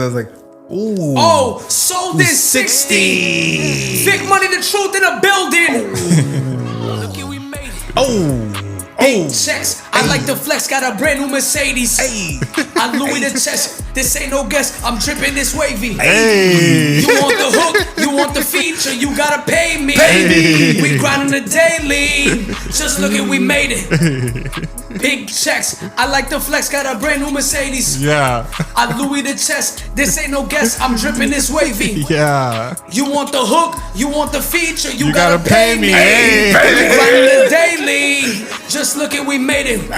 I was like, ooh. Oh, sold in 60. Vic Money the Truth in a building. Look here, we made it. Oh. Hey, checks. I like the flex. Got a brand new Mercedes. Hey. I Louis the chest. This ain't no guess. I'm dripping this wavy. Hey. You want the hook? You want the feature? You gotta pay me. Baby. We grinding the daily. Just look at we made it. Big checks. I like the flex. Got a brand new Mercedes. Yeah. I Louis the chest. This ain't no guess. I'm dripping this wavy. Yeah. You want the hook? You want the feature? You gotta pay me. Hey, we grinding the daily. Just look at we made it.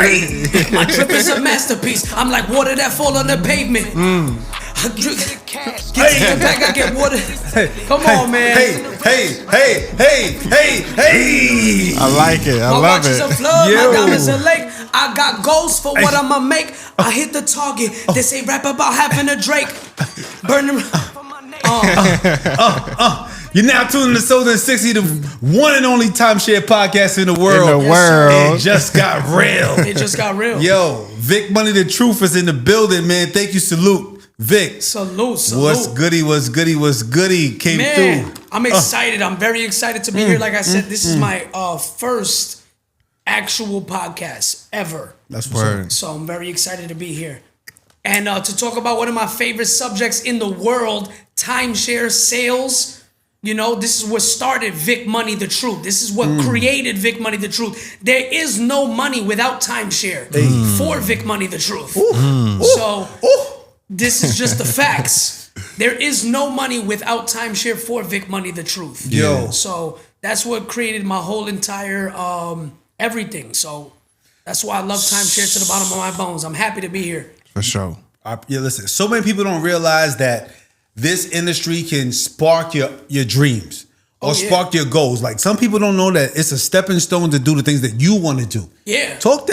My drip is a masterpiece. I'm like water that fall on the pavement. I drip, get to the back, I get water. Come on, man. Hey. I like it. I My love watch is a it. flood, my diamonds a lake. I got goals for what I'ma make. I hit the target. They say rap about having a Drake. Burn them. You're now tuning to Sold in 60, the one and only timeshare podcast in the world. It just got real. It just got real. Yo, Vic Money the Truth is in the building, man. Thank you. Salute. Vic. Salute. What's goody? Came through. I'm excited. I'm very excited to be here. Like I said, this is my first actual podcast ever. That's word. So I'm very excited to be here. And to talk about one of my favorite subjects in the world, timeshare sales. You know, this is what started Vic Money the Truth. This is what created Vic Money the Truth. There is no money without timeshare for Vic Money the Truth. So this is just the facts. There is no money without timeshare for Vic Money the Truth. Yo. So that's what created my whole entire everything. So that's why I love timeshare to the bottom of my bones. I'm happy to be here. For sure. Listen, so many people don't realize that this industry can spark your dreams or spark your goals. Like some people don't know that it's a stepping stone to do the things that you want to do. Yeah. Talk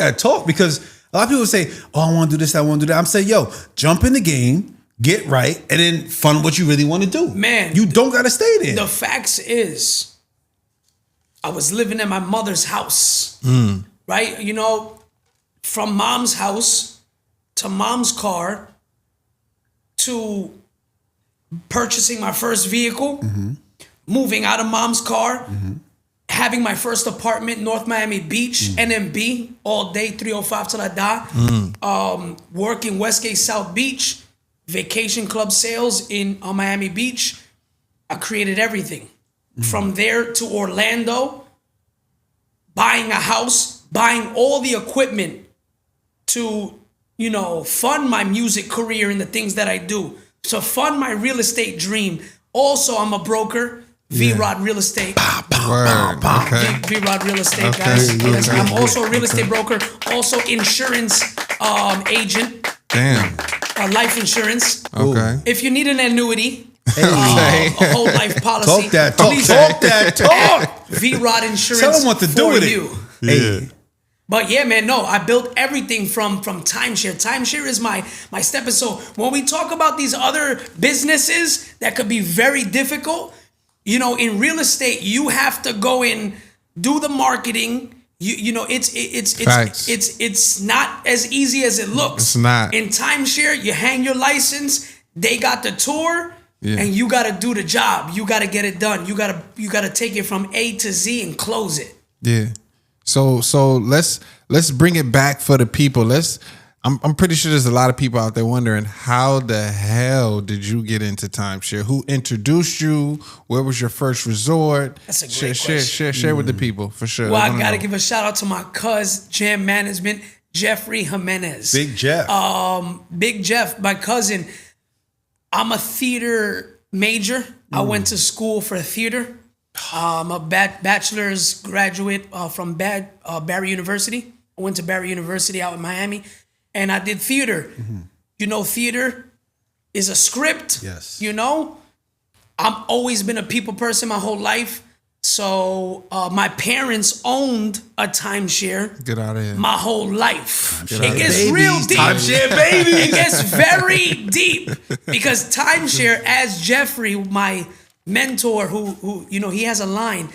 because a lot of people say, oh, I want to do this, I want to do that. I'm saying, yo, jump in the game, get right, and then fund what you really want to do. Man. You don't got to stay there. The facts is, I was living in my mother's house, right? You know, from mom's house to mom's car to purchasing my first vehicle, moving out of mom's car, having my first apartment, North Miami Beach, NMB, all day, 305 till I die. Working Westgate South Beach, vacation club sales on Miami Beach. I created everything. From there to Orlando, buying a house, buying all the equipment to, you know, fund my music career and the things that I do. To fund my real estate dream. Also, I'm a broker. V-Rod Real Estate. V-Rod Real Estate, guys. Yes, I'm also a real estate broker. Also insurance agent. Damn. Life insurance. Okay. If you need an annuity, a whole life policy. Talk that. V-Rod Insurance. Tell them what to do with you. Hey. But yeah, man, no, I built everything from timeshare. Timeshare is my stepping stone. When we talk about these other businesses that could be very difficult, you know, in real estate, you have to go in, do the marketing. You know, it's not as easy as it looks. It's not. In timeshare, you hang your license, they got the tour, and you got to do the job. You got to get it done. You got to take it from A to Z and close it. Yeah. So let's bring it back for the people. I'm pretty sure there's a lot of people out there wondering, how the hell did you get into timeshare? Who introduced you? Where was your first resort? That's a great question. Share with the people for sure. Well, I gotta give a shout out to my cousin, Jam Management, Jeffrey Jimenez. Big Jeff. Big Jeff, my cousin. I'm a theater major. I went to school for theater. I'm a bachelor's graduate from Barry University. I went to Barry University out in Miami, and I did theater. You know, theater is a script. Yes. You know, I've always been a people person my whole life. So my parents owned a timeshare. Get out of here. My whole life. It gets real deep. Timeshare, baby. It gets very deep because timeshare, as Jeffrey, my mentor, who you know, he has a line.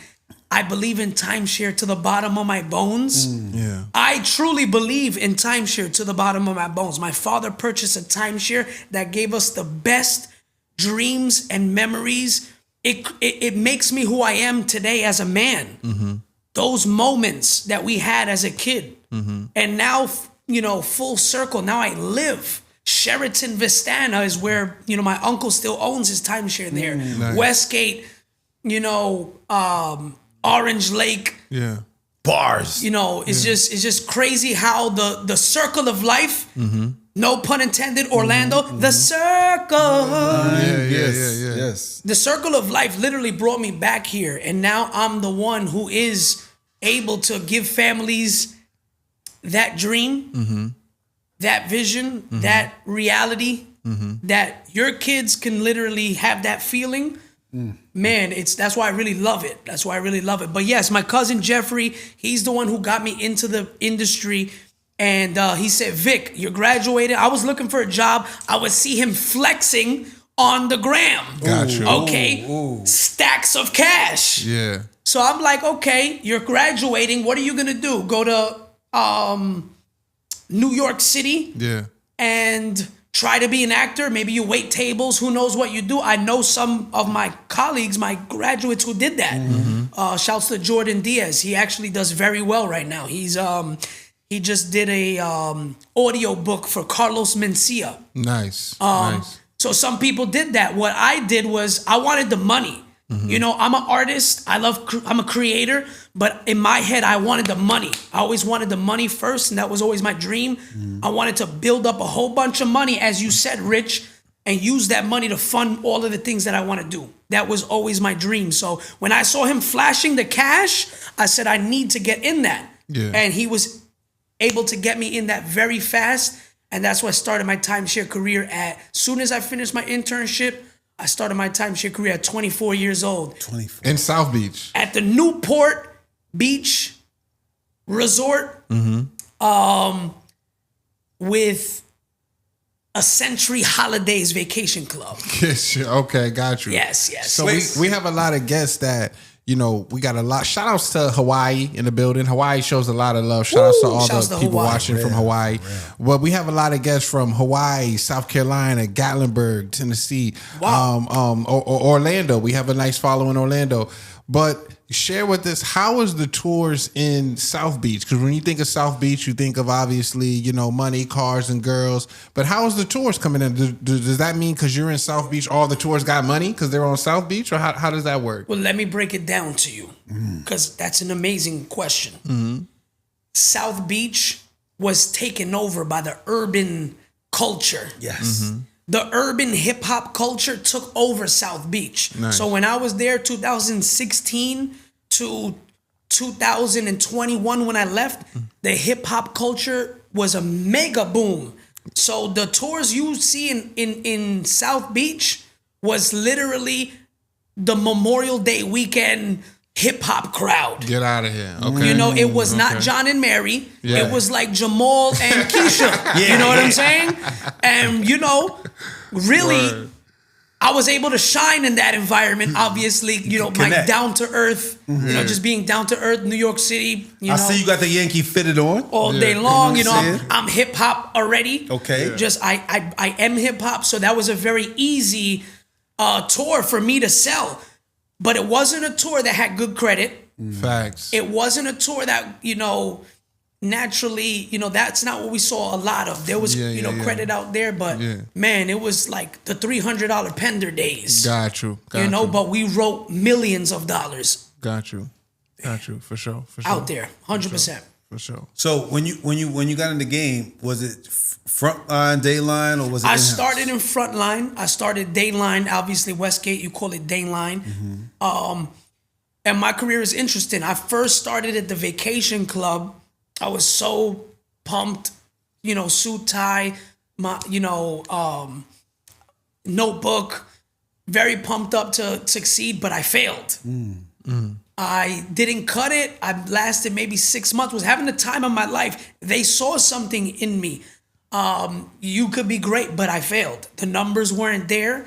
I believe in timeshare to the bottom of my bones. Yeah. I truly believe in timeshare to the bottom of my bones. My father purchased a timeshare that gave us the best dreams and memories. It makes me who I am today as a man. Those moments that we had as a kid. And now, full circle, now I live. Sheraton Vistana is where, my uncle still owns his timeshare there. Nice. Westgate, Orange Lake. Yeah. Bars. It's just crazy how the circle of life, no pun intended, Orlando, the circle. Yes. The circle of life literally brought me back here. And now I'm the one who is able to give families that dream, that vision, that reality, that your kids can literally have that feeling. Man, that's why I really love it. That's why I really love it. But yes, my cousin Jeffrey, he's the one who got me into the industry. And he said, Vic, you're graduated. I was looking for a job. I would see him flexing on the gram. Got you. Okay. Stacks of cash. Yeah. So I'm like, okay, you're graduating. What are you going to do? Go to New York City Yeah. and try to be an actor? Maybe you wait tables. Who knows what you do? I know some of my colleagues, my graduates who did that. Shouts to Jordan Diaz. He actually does very well right now. He just did a audio book for Carlos Mencia. Nice. So some people did that. What I did was I wanted the money. I'm an artist. I'm a creator, but in my head, I wanted the money. I always wanted the money first, and that was always my dream. I wanted to build up a whole bunch of money, as you said, Rich, and use that money to fund all of the things that I want to do. That was always my dream. So when I saw him flashing the cash, I said, I need to get in that. Yeah. And he was able to get me in that very fast. And that's why I started my timeshare career soon as I finished my internship. I started my timeshare career at 24 years old. 24. In South Beach. At the Newport Beach Resort with a Century Holidays Vacation Club. Yes. Okay. Got you. Yes. So we have a lot of guests that, we got a lot. Shout outs to Hawaii in the building. Hawaii shows a lot of love. Shout outs to all the people watching from Hawaii. Well, we have a lot of guests from Hawaii, South Carolina, Gatlinburg, Tennessee, Orlando. We have a nice follow in Orlando. But share with us, how is the tours in South Beach? Because when you think of South Beach, you think of obviously, money, cars, and girls. But how is the tours coming in? Does that mean because you're in South Beach, all the tours got money because they're on South Beach? Or how does that work? Well, let me break it down to you because that's an amazing question. South Beach was taken over by the urban culture. Yes. The urban hip hop culture took over South Beach. Nice. So when I was there, 2016 to 2021, when I left, the hip hop culture was a mega boom. So the tours you see in South Beach was literally the Memorial Day weekend hip hop crowd. Get out of here. Okay. It was not John and Mary. Yeah. It was like Jamal and Keisha. You know what I'm saying? And, really, Word. I was able to shine in that environment. Obviously, my Connect. down to earth, just being down to earth, New York City. I see you got the Yankee fitted on. all day long. You know what I'm saying? I'm hip hop already. Okay. Yeah. Just I am hip hop, so that was a very easy tour for me to sell. But it wasn't a tour that had good credit. Facts. It wasn't a tour that, naturally, that's not what we saw a lot of. There was, credit out there, but man, it was like the $300 Pender days. Got you. But we wrote millions of dollars. Got you. For sure. Out there, 100%. For sure. So when you got in the game, was it frontline, dayline, or was it? I in-house? started in frontline. I started dayline. Obviously, Westgate, you call it dayline. And my career is interesting. I first started at the Vacation Club. I was so pumped, suit tie, my, notebook, very pumped up to succeed, but I failed. I didn't cut it. I lasted maybe 6 months, was having the time of my life. They saw something in me. You could be great, but I failed. The numbers weren't there.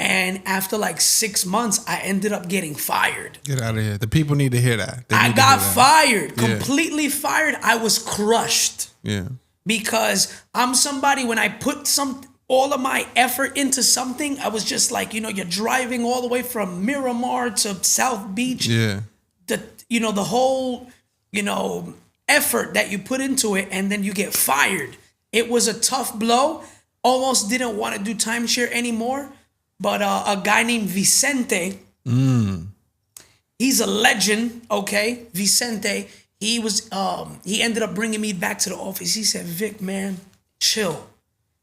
And after like 6 months, I ended up getting fired. Get out of here. The people need to hear that. I got fired, completely fired. I was crushed. Yeah. Because I'm somebody, when I put all of my effort into something, I was just like, you're driving all the way from Miramar to South Beach. Yeah. The whole, effort that you put into it, and then you get fired. It was a tough blow. Almost didn't want to do timeshare anymore. But a guy named Vicente, he's a legend, okay? Vicente, he ended up bringing me back to the office. He said, Vic, man, chill.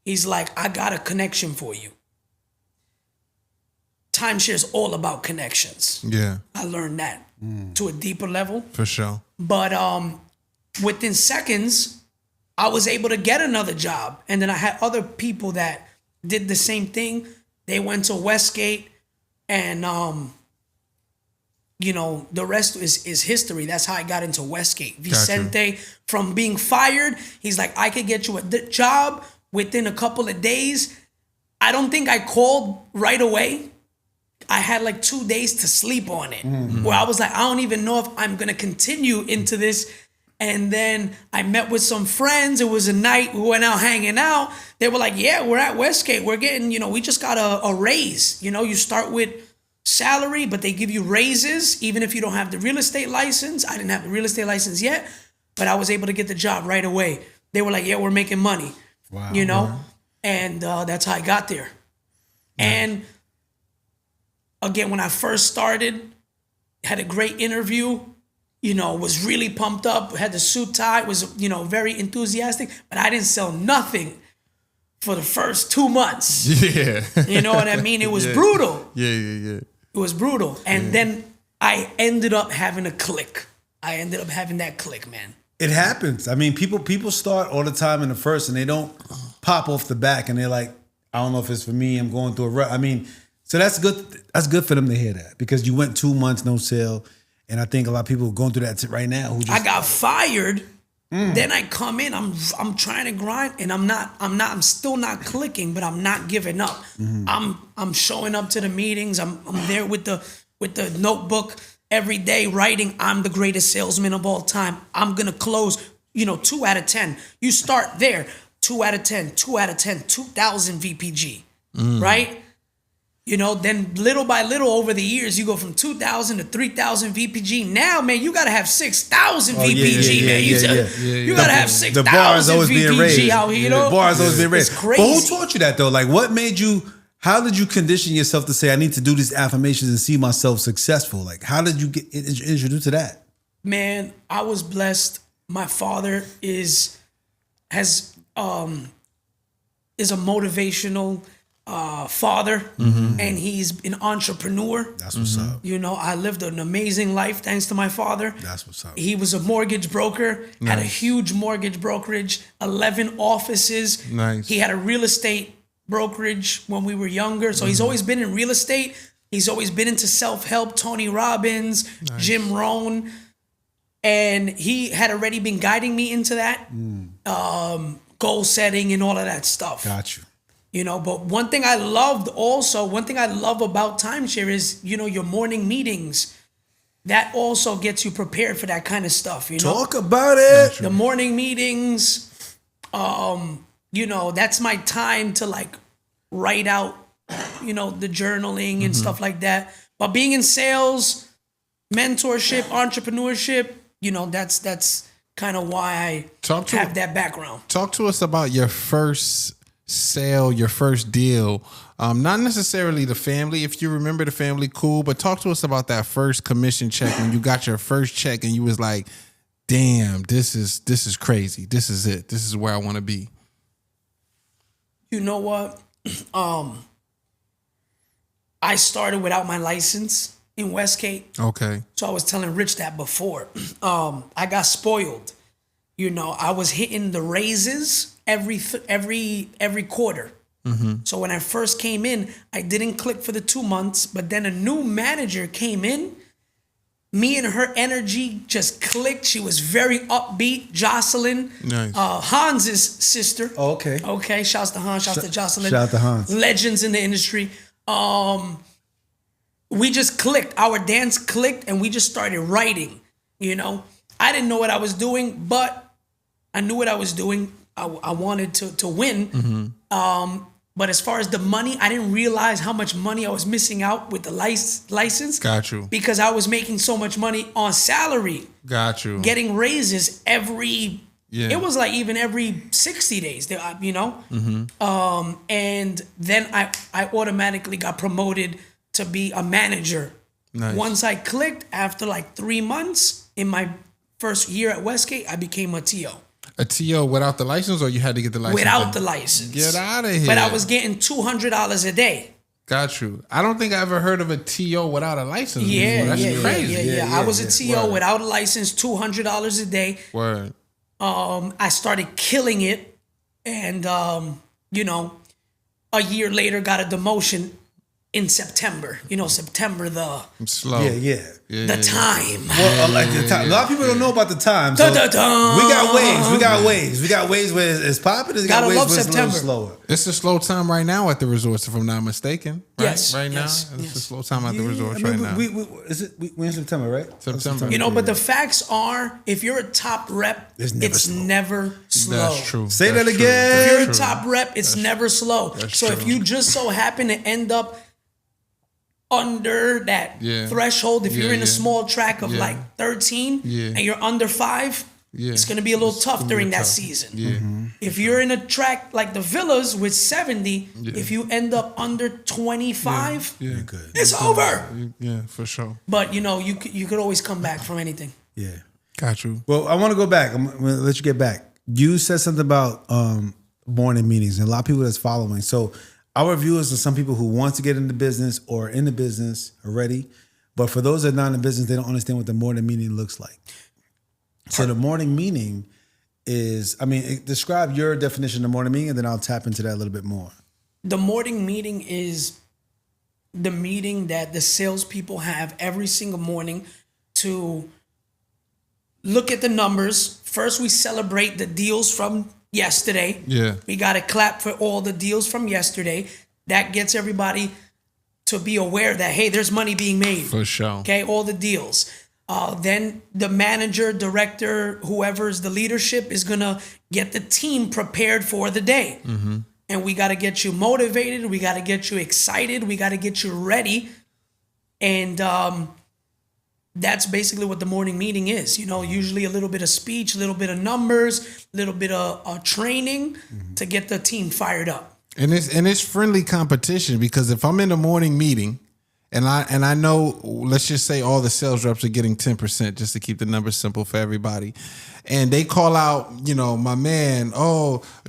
He's like, I got a connection for you. Timeshare is all about connections. Yeah. I learned that to a deeper level. For sure. But within seconds, I was able to get another job. And then I had other people that did the same thing. They went to Westgate, and the rest is history. That's how I got into Westgate. Vicente, from being fired, he's like, I could get you a job within a couple of days. I don't think I called right away. I had like 2 days to sleep on it, where I was like, I don't even know if I'm gonna continue into this. And then I met with some friends. It was a night we went out hanging out. They were like, yeah, we're at Westgate. We're getting, we just got a raise. You start with salary, but they give you raises, even if you don't have the real estate license. I didn't have the real estate license yet, but I was able to get the job right away. They were like, yeah, we're making money. Wow. And that's how I got there. Nice. And again, when I first started, had a great interview. Was really pumped up, had the suit tie, was, very enthusiastic, but I didn't sell nothing for the first 2 months. Yeah. You know what I mean? It was brutal. Yeah. It was brutal. And then I ended up having a click. I ended up having that click, man. It happens. I mean, people start all the time in the first and they don't pop off the back and they're like, I don't know if it's for me. I'm going through a rut. I mean, so that's good. That's good for them to hear that, because you went 2 months, no sale. And I think a lot of people are going through that right now. Who just, I got fired. Then I come in. I'm trying to grind, and I'm still not clicking, but I'm not giving up. I'm showing up to the meetings. I'm there with the notebook every day, writing. I'm the greatest salesman of all time. I'm gonna close. 2 out of 10. You start there. 2 out of 10. 2 out of 10. 2,000 VPG. Right. Then little by little over the years, you go from 2,000 to 3,000 VPG. Now, man, you got to have 6,000 VPG, man. You got to have 6,000 VPG out here. The bar is always being raised. It's crazy. But who taught you that, though? Like, what made you, how did you condition yourself to say, I need to do these affirmations and see myself successful? Like, how did you get introduced to that? Man, I was blessed. My father is a motivational father, and he's an entrepreneur. That's what's up. I lived an amazing life thanks to my father. That's what's up. He was a mortgage broker, had a huge mortgage brokerage, 11 offices. Nice. He had a real estate brokerage when we were younger. So he's always been in real estate. He's always been into self-help, Tony Robbins, Jim Rohn. And he had already been guiding me into that, goal setting and all of that stuff. Got you. But one thing I love about timeshare is, your morning meetings. That also gets you prepared for that kind of stuff. Talk about it. The morning meetings, that's my time to like write out, the journaling and stuff like that. But being in sales, mentorship, entrepreneurship, that's kind of why I have that background. Talk to us about your first sale, your first deal. Not necessarily the family. If you remember the family, cool. But talk to us about that first commission check when you got your first check and you was like, damn, this is crazy. This is it. This is where I want to be. You know what? I started without my license in Westgate. Okay. So I was telling Rich that before. I got spoiled. I was hitting the raises every quarter. So when I first came in, I didn't click for the 2 months, but then a new manager came in. Me and her energy just clicked. She was very upbeat. Jocelyn, nice. Hans's sister. Oh, okay. Okay, shouts to Hans, shouts to Jocelyn. Shout out to Hans. Legends in the industry. we just clicked. Our dance clicked, and we just started writing. You know, I didn't know what I was doing, but I knew what I was doing. I wanted to win. But as far as the money, I didn't realize how much money I was missing out with the license. Got you. Because I was making so much money on salary. Got you. Getting raises every. Yeah. It was like even every 60 days, you know? And then I automatically got promoted to be a manager. Nice. Once I clicked, after like 3 months in my first year at Westgate, I became a TO. A TO without the license, or you had to get the license? Without the license. Get out of here. But I was getting $200 a day. Got you. I don't think I ever heard of a TO without a license. Yeah, before. That's crazy. Yeah. I was a TO Word. without a license, $200 a day. Word. I started killing it, and you know, a year later got a demotion in September. You know, September I'm slow. Yeah. the time. Well, like the time. A lot of people don't know about the time. So Dun-dun-dun. we got waves. We got waves where it's popping. We got Gotta waves love where it's a little September. slower. It's a slow time right now at the resorts, if I'm not mistaken. Right? Yes, Right yes, now? It's yes. a slow time at the Yeah, resorts I mean, right now. we're in September, right? September. You know, but the facts are, if you're a top rep, It's never it's slow. never slow. That's true. Say That's that true. again. If That's you're a true. top rep, it's never slow. That's So if true. you just so happen to end up under that Yeah. threshold, if you're in Yeah. a small track of Yeah. like 13 Yeah. and you're under 5, Yeah. it's going to be a little tough gonna during be that tough. season. Yeah. If you're in a track like the Villas with 70, if you end up under 25, Yeah. Good. it's over. Yeah, for sure. But you know, you could always come back from anything. Yeah. Got you. Well, I want to go back. I'm going to let you get back. You said something about morning meetings, and a lot of people that's following. So our viewers are some people who want to get into business or in the business already. But for those that are not in the business, they don't understand what the morning meeting looks like. So the morning meeting is, describe your definition of morning meeting, and then I'll tap into that a little bit more. The morning meeting is the meeting that the salespeople have every single morning to look at the numbers. First, we celebrate the deals from yesterday. Yeah. We got to clap for all the deals from yesterday. That gets everybody to be aware that, hey, there's money being made. For sure. Okay, all the deals. Then the manager, director, whoever's the leadership is going to get the team prepared for the day. And we got to get you motivated. We got to get you excited. We got to get you ready. And that's basically what the morning meeting is. You know, usually a little bit of speech, a little bit of numbers, a little bit of training to get the team fired up. And it's friendly competition, because if I'm in the morning meeting and I know, let's just say all the sales reps are getting 10%, just to keep the numbers simple for everybody, and they call out, you know, my man,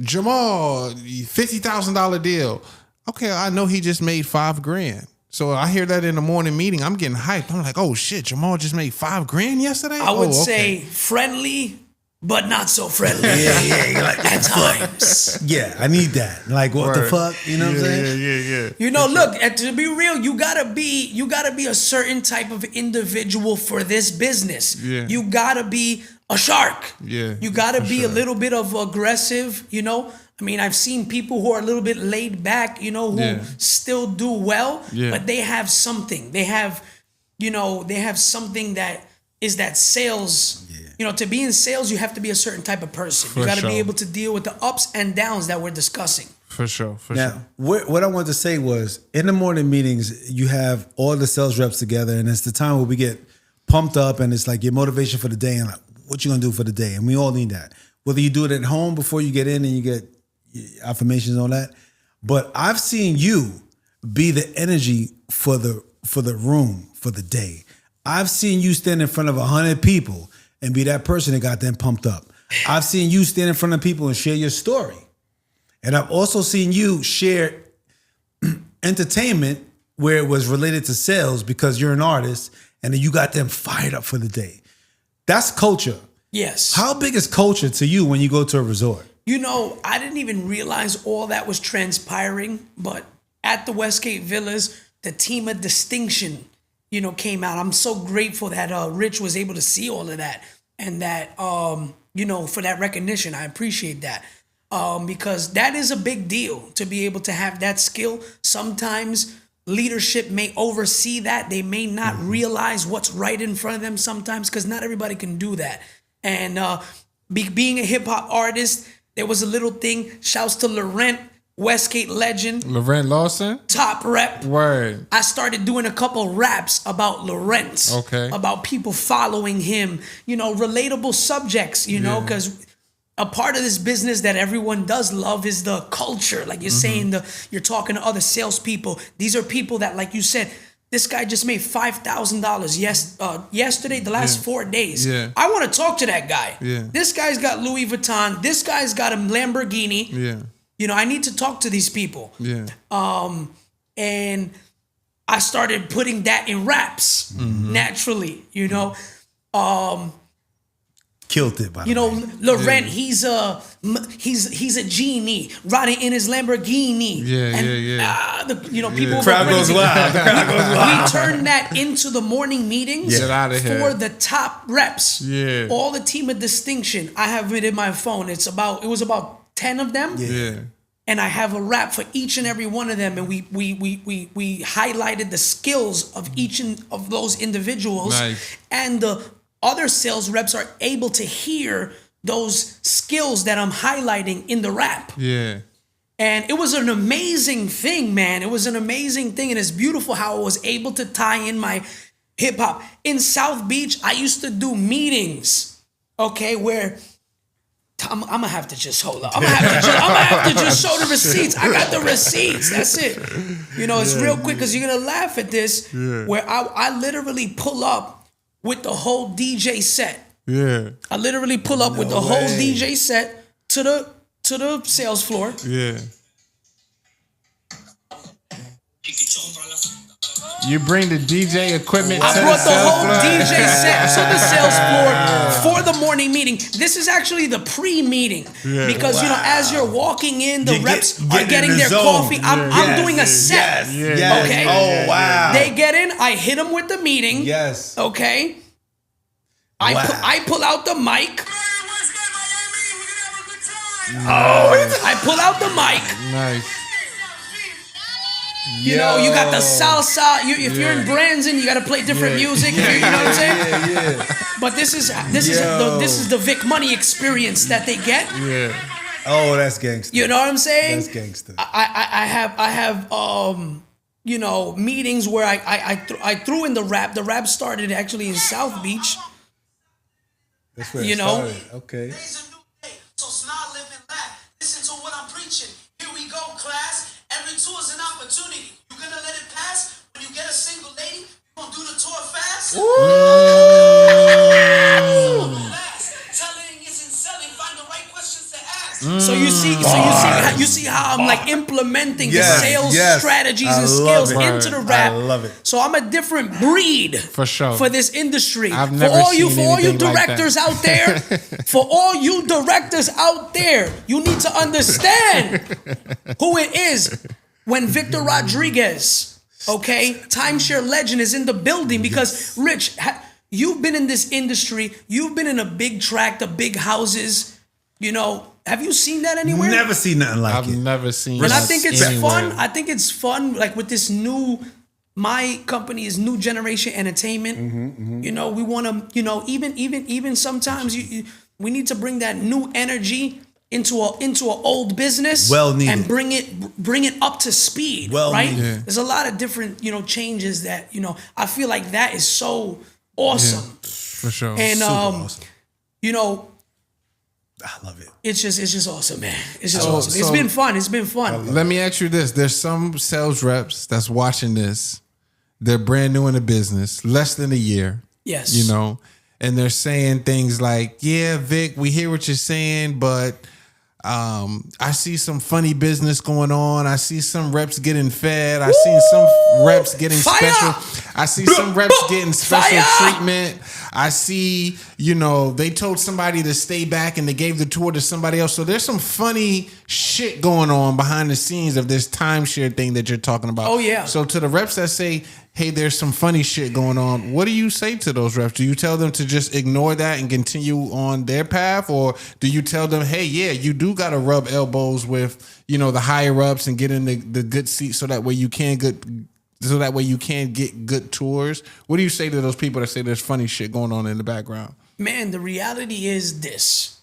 Jamal, $50,000 deal. Okay, I know he just made $5,000. So I hear that in the morning meeting, I'm getting hyped. I'm like, oh shit, Jamal just made $5,000 yesterday? I would okay. say friendly, but not so friendly. You're like, At times. yeah, I need that. Like, what the Word. fuck? You know what I'm saying? Yeah. You know, look, and to be real, you gotta be a certain type of individual for this business. Yeah. You gotta be a shark. Yeah, You gotta for be sure. a little bit of aggressive, you know. I mean, I've seen people who are a little bit laid back, you know, who Yeah. still do well, Yeah. but they have something. They have something that is that sales. You know, to be in sales, you have to be a certain type of person. For You got to sure. be able to deal with the ups and downs that we're discussing. For sure. Now, what I wanted to say was, in the morning meetings, you have all the sales reps together, and it's the time where we get pumped up, and it's like your motivation for the day, and like, what you gonna do for the day, and we all need that. Whether you do it at home before you get in and you get affirmations and all that, but I've seen you be the energy for the room for the day. I've seen you stand in front of 100 people and be that person that got them pumped up. I've seen you stand in front of people and share your story. And I've also seen you share entertainment where it was related to sales because you're an artist, and then you got them fired up for the day. That's culture. Yes. How big is culture to you when you go to a resort? You know, I didn't even realize all that was transpiring, but at the Westgate Villas, the team of distinction, you know, came out. I'm so grateful that Rich was able to see all of that, and that, you know, for that recognition. I appreciate that. Because that is a big deal to be able to have that skill. Sometimes leadership may oversee that. They may not realize what's right in front of them sometimes, because not everybody can do that. And being a hip hop artist, there was a little thing. Shouts to Laurent, Westgate legend. Laurent Lawson? Top rep. Word. I started doing a couple raps about Laurent. Okay. About people following him. Relatable subjects, because a part of this business that everyone does love is the culture. Like you're saying, you're talking to other salespeople. These are people that, like you said, this guy just made $5,000 yesterday, the last 4 days. Yeah. I want to talk to that guy. Yeah. This guy's got Louis Vuitton. This guy's got a Lamborghini. Yeah. I need to talk to these people. Yeah. And I started putting that in raps naturally, Killed it, by the way. Laurent, he's a genie riding in his Lamborghini. People. The crowd goes wild. We turned that into the morning meetings Get out of here. for the top reps. Yeah. All the team of distinction. I have it in my phone. It was about 10 of them. Yeah. And I have a rap for each and every one of them, and we highlighted the skills of each of those individuals, Nice. and the other sales reps are able to hear those skills that I'm highlighting in the rap. Yeah. And it was an amazing thing, man. It was an amazing thing, and it's beautiful how I was able to tie in my hip hop. In South Beach, I used to do meetings, where I'm gonna have to just hold up. I'm gonna have to just show the receipts. I got the receipts. That's it. It's real quick because you're gonna laugh at this. Where I literally pull up with the whole DJ set. Yeah. I literally pull up with the whole DJ set to the sales floor. Yeah. You bring the DJ equipment I to brought the sales whole floor? DJ set to the sales floor for the morning meeting. This is actually the pre-meeting because as you're walking in, the reps are getting their zone. coffee. I'm doing a set. Yes. Okay. Oh wow. They get in. I hit them with the meeting. Yes. Okay. I pull out the mic. I pull out the mic. Nice. You got the salsa. If you're in Branson, you got to play different music. You know what I'm saying? Yeah. But this is the Vic Money experience that they get. Yeah. Oh, that's gangster. You know what I'm saying? That's gangster. I have meetings where I threw in the rap. The rap started actually in South Beach. That's where it started. Okay. Today's a new day, so smile, live, and laugh. Listen to what I'm preaching. Here we go, class. Every tour is an opportunity. You gonna let it pass? When you get a single lady, you gonna do the tour fast? Telling isn't selling. Find the right questions to ask. So you see how I'm like implementing the sales strategies and skills into the rap. I love it. So I'm a different breed For sure. for this industry. I've For never all you seen anything like directors that. out there, for all you directors out there, you need to understand who it is when Victor Rodriguez, timeshare legend, is in the building. Because Rich, you've been in this industry, you've been in a big tract, the big houses. Have you seen that anywhere? Never seen nothing like I've it. never seen And I that think it's anywhere. fun. I think it's fun, like with this my company is New Generation Entertainment. We want to, even sometimes we need to bring that new energy into a old business. Well needed. And bring it up to speed. Well right? needed. Yeah. There's a lot of different changes that I feel like that is so awesome. For sure. And Super awesome. I love it. it's just awesome, man. It's just awesome. It's been fun. It's been fun. Let me ask you this. There's some sales reps that's watching this. They're brand new in the business, less than a year. Yes. And they're saying things like, yeah, Vic, we hear what you're saying, but I see some funny business going on. I see some reps getting fed. I see some reps getting special. I see some reps getting special treatment. I see, they told somebody to stay back and they gave the tour to somebody else. So there's some funny shit going on behind the scenes of this timeshare thing that you're talking about. Oh, yeah. So to the reps that say, hey, there's some funny shit going on, what do you say to those reps? Do you tell them to just ignore that and continue on their path? Or do you tell them, hey, yeah, you do got to rub elbows with, the higher ups and get in the good seat so that way you can so that way you can get good tours? What do you say to those people that say there's funny shit going on in the background? Man, the reality is this.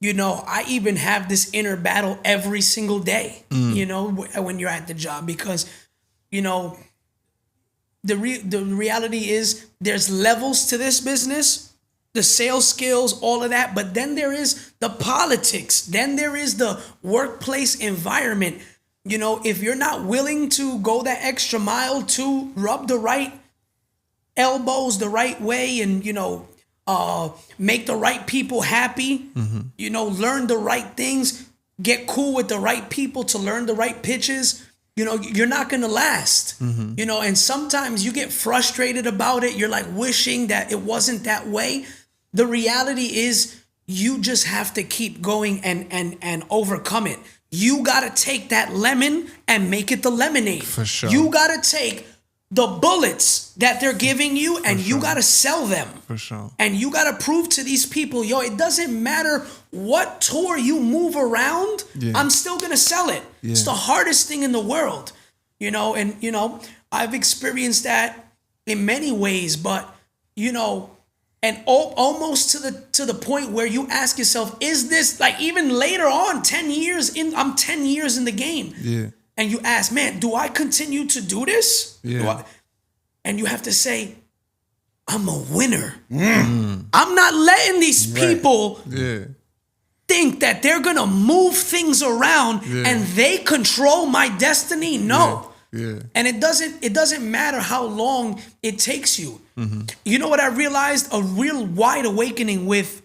I even have this inner battle every single day, when you're at the job, because, the reality is there's levels to this business, the sales skills, all of that. But then there is the politics. Then there is the workplace environment. If you're not willing to go that extra mile to rub the right elbows the right way and, make the right people happy, learn the right things, get cool with the right people to learn the right pitches, you're not going to last, and sometimes you get frustrated about it. You're like wishing that it wasn't that way. The reality is you just have to keep going and overcome it. You got to take that lemon and make it the lemonade. For sure. You got to take the bullets that they're giving you and you got to sell them. For sure. And you got to prove to these people, it doesn't matter what tour you move around, I'm still going to sell it. Yeah. It's the hardest thing in the world, I've experienced that in many ways, but, and almost to the point where you ask yourself, is this like even later on, 10 years in, I'm 10 years in the game. Yeah. And you ask, man, do I continue to do this? Yeah. And you have to say, I'm a winner. I'm not letting these people think that they're going to move things around and they control my destiny. No. Yeah. And it doesn't matter how long it takes you. You know what I realized? A real wide awakening with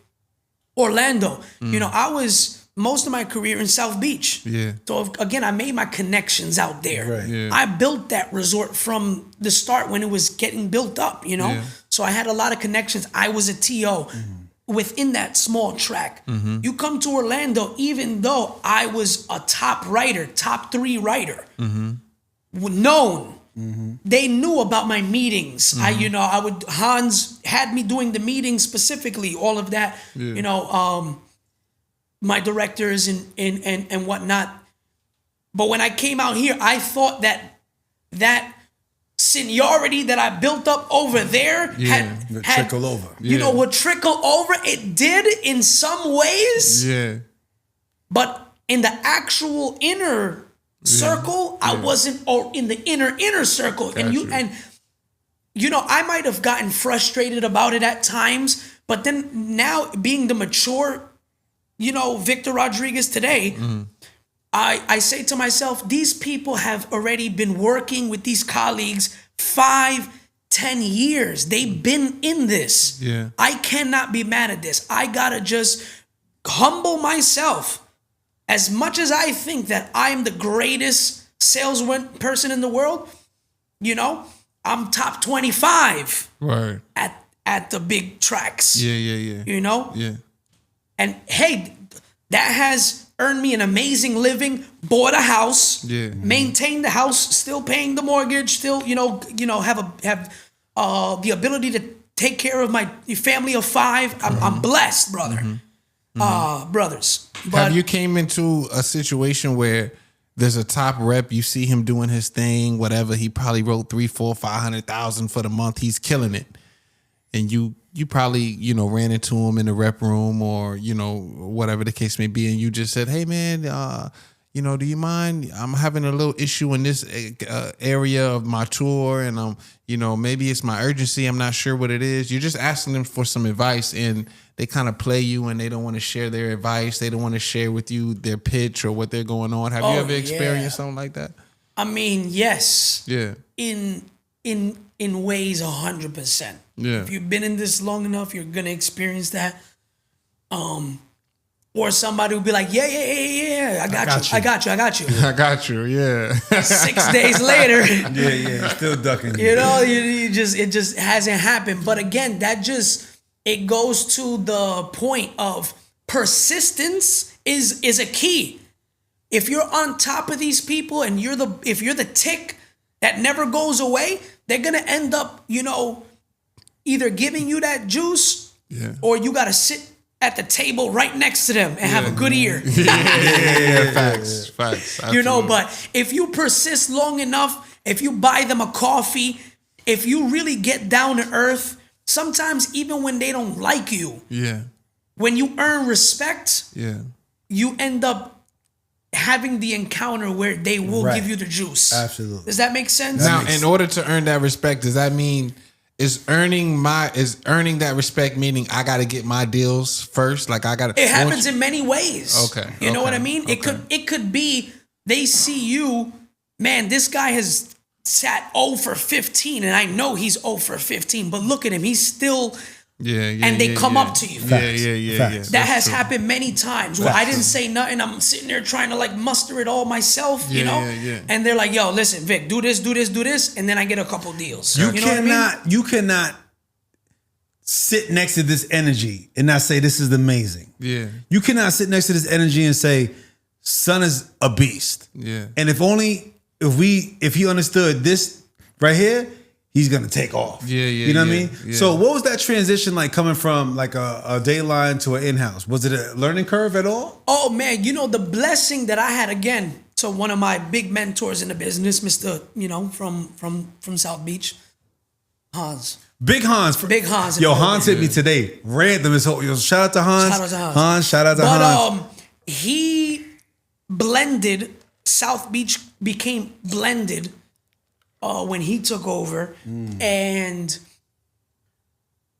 Orlando. I was most of my career in South Beach. Yeah. So again, I made my connections out there. Right. Yeah. I built that resort from the start when it was getting built up, Yeah. So I had a lot of connections. I was a TO within that small track. You come to Orlando, even though I was a top 3 writer, known. They knew about my meetings. Hans had me doing the meetings specifically, all of that, my directors and whatnot. But when I came out here, I thought that seniority that I built up over there had trickle over. Would trickle over. It did in some ways. Yeah. But in the actual inner circle, I wasn't in the inner circle. And I might have gotten frustrated about it at times, but then now being the mature, Victor Rodriguez today, I say to myself, these people have already been working with these colleagues 5-10 years. They've been in this. Yeah. I cannot be mad at this. I gotta just humble myself. As much as I think that I'm the greatest sales person in the world, I'm top 25 Right. at the big tracks. Yeah. Yeah. And hey, that has earned me an amazing living, bought a house, maintained the house, still paying the mortgage, still, have the ability to take care of my family of 5. I'm blessed, brother. Brothers. But have you came into a situation where there's a top rep, you see him doing his thing, whatever, he probably wrote 3, 4, 500,000 for the month, he's killing it. And you probably, ran into him in the rep room or, whatever the case may be. And you just said, hey man, do you mind? I'm having a little issue in this area of my tour. And maybe it's my urgency. I'm not sure what it is. You're just asking them for some advice and they kind of play you and they don't want to share their advice. They don't want to share with you their pitch or what they're going on. Have you ever experienced something like that? I mean, yes. Yeah. In ways 100%. Yeah. If you've been in this long enough, you're gonna experience that. Or somebody will be like, yeah, I got you. Yeah. 6 days later, Yeah, still ducking. it just hasn't happened. But again, it goes to the point of persistence is a key. If you're on top of these people and if you're the tick that never goes away, they're gonna end up, either giving you that juice or you gotta sit at the table right next to them and have a good ear. Yeah, facts. You know, Absolutely. but if you persist long enough, if you buy them a coffee, if you really get down to earth, sometimes even when they don't like you, Yeah, when you earn respect, yeah. you end up having the encounter where they will Right. give you the juice. Absolutely. Does that make sense? Now, in order to earn that respect, does that mean is earning that respect meaning I got to get my deals first? Like I got to. It happens in many ways. Okay, You know what I okay, mean? It could be they see you, man, this guy has sat 0 for 15 and I know he's 0 for 15, but look at him. He's still and they come up to you. Yeah. Facts. That has happened many times where I didn't say nothing. I'm sitting there trying to like muster it all myself, you know? Yeah. And they're like, yo, listen, Vic, do this. And then I get a couple deals. You, know what I mean? you cannot sit next to this energy and not say this is amazing. Yeah. You cannot sit next to this energy and say, son is a beast. Yeah. And if he understood this right here, he's gonna take off. Yeah. You know what I mean? Yeah. So what was that transition like coming from like a day line to an in-house? Was it a learning curve at all? Oh man, you know the blessing that I had again to one of my big mentors in the business, Mr. From South Beach, Hans. Big Hans. Big Hans. Yo, Hans hit me today. Random as whole. Yo, shout out to Hans. Shout out to Hans. Shout out to Hans. But he blended. South Beach became blended when he took over, and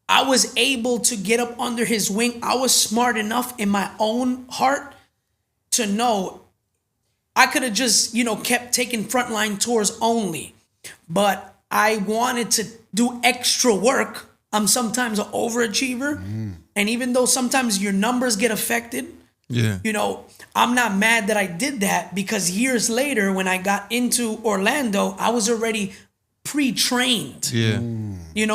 I was able to get up under his wing. I was smart enough in my own heart to know I could have just, kept taking frontline tours only, but I wanted to do extra work. I'm sometimes an overachiever, and even though sometimes your numbers get affected, Yeah. I'm not mad that I did that because years later, when I got into Orlando, I was already pre-trained. Yeah.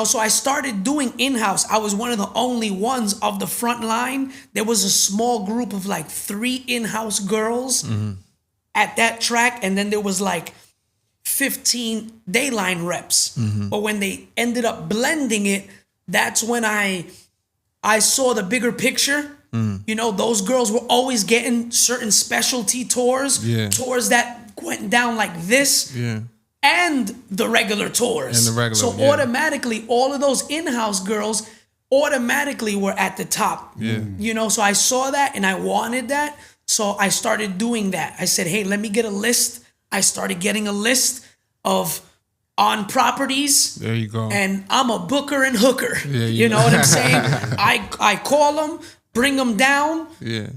So I started doing in-house. I was one of the only ones of the front line. There was a small group of like 3 in-house girls at that track, and then there was like 15 dayline reps. But when they ended up blending it, that's when I saw the bigger picture. Those girls were always getting certain specialty tours, tours that went down like this, and the regular tours. So automatically, all of those in-house girls automatically were at the top. So I saw that and I wanted that. So I started doing that. I said, hey, let me get a list. I started getting a list of on properties. There you go. And I'm a booker and hooker. Yeah, you know what I'm saying? I call them, bring them down. Yeah.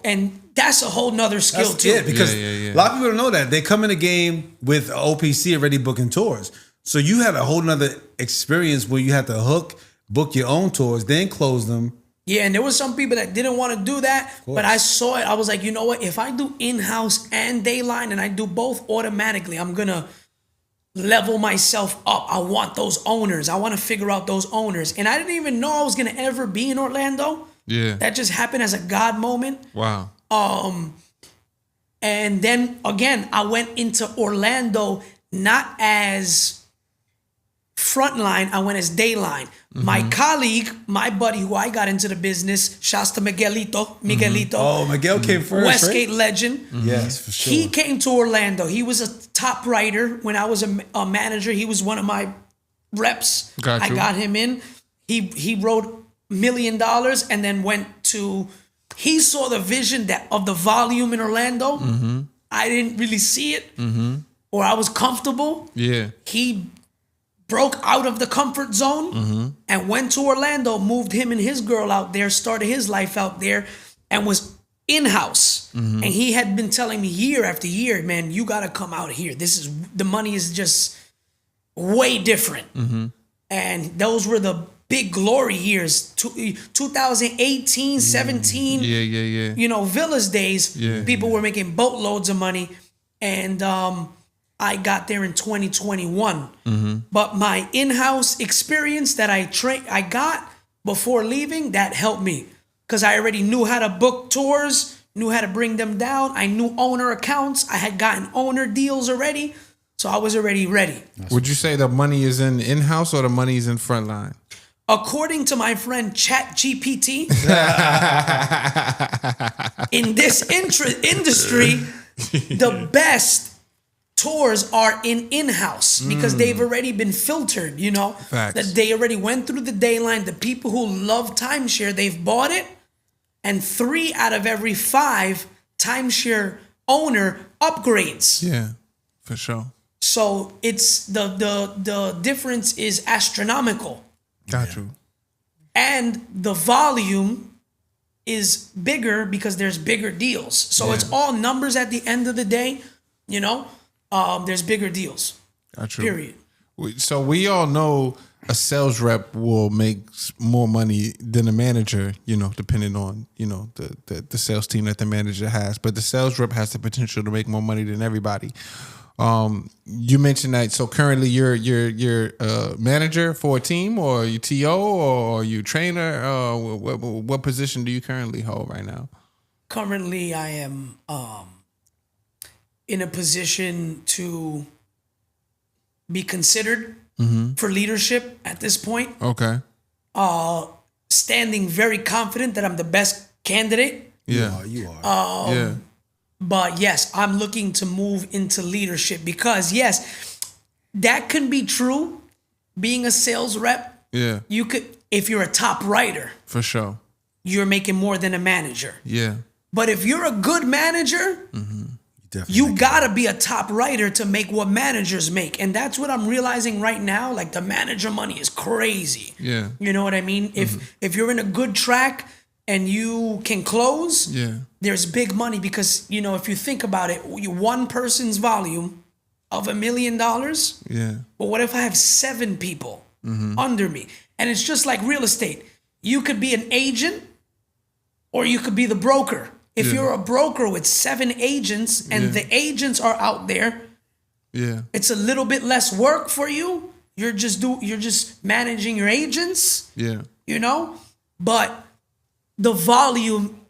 And that's a whole nother skill too. Yeah, because a lot of people don't know that. They come in the game with OPC already booking tours. So you had a whole nother experience where you had to book your own tours, then close them. Yeah, and there was some people that didn't want to do that, but I saw it. I was like, you know what? If I do in-house and dayline and I do both automatically, I'm going to level myself up. I want those owners. I want to figure out those owners. And I didn't even know I was going to ever be in Orlando. Yeah. That just happened as a God moment. Wow. And then again, I went into Orlando not as frontline, I went as dayline. My colleague, my buddy who I got into the business, shouts to Miguelito. Oh, Miguel came first, Westgate right? legend. Yes, for sure. He came to Orlando. He was a top writer when I was a manager. He was one of my reps. Got you. I got him in. He wrote $1 million and then he saw the vision of the volume in Orlando. I didn't really see it, or I was comfortable. Yeah. He broke out of the comfort zone and went to Orlando, moved him and his girl out there, started his life out there, and was in-house. And he had been telling me year after year, man, you got to come out here. The money is just way different. And those were the big glory years, 2018, 17. Yeah. Villas days, people were making boatloads of money. And I got there in 2021. But my in-house experience that I got before leaving, that helped me. Because I already knew how to book tours, knew how to bring them down. I knew owner accounts. I had gotten owner deals already. So I was already ready. Would you say the money is in-house or the money is in frontline? according to my friend ChatGPT, in this industry, the best tours are in-house because they've already been filtered, you know. Facts. That they already went through the day line. The people who love timeshare, they've bought it, and 3 out of every 5 timeshare owner upgrades. Yeah, for sure. So it's the difference is astronomical. Got you. And the volume is bigger because there's bigger deals. So it's all numbers at the end of the day, you know. There's bigger deals. Got you. Period. So we all know a sales rep will make more money than a manager, you know, depending on, you know, the sales team that the manager has. But the sales rep has the potential to make more money than everybody. You mentioned that. So currently, you're a manager for a team, or you TO, or you trainer. What position do you currently hold right now? Currently, I am in a position to be considered for leadership at this point. Okay. Standing very confident that I'm the best candidate. Yeah. You are. Yeah. But yes, I'm looking to move into leadership because yes, that can be true. Being a sales rep, Yeah. you could, if you're a top writer, For sure. you're making more than a manager. Yeah. But if you're a good manager, Definitely. you gotta be a top writer to make what managers make. And that's what I'm realizing right now. Like the manager money is crazy. Yeah. You know what I mean? If you're in a good track and you can close, Yeah. there's big money because, you know, if you think about it, one person's volume of $1 million. Yeah. But what if I have 7 people under me? And it's just like real estate. You could be an agent or you could be the broker. If you're a broker with 7 agents and the agents are out there, Yeah. it's a little bit less work for you. You're just managing your agents, Yeah. you know? But the volume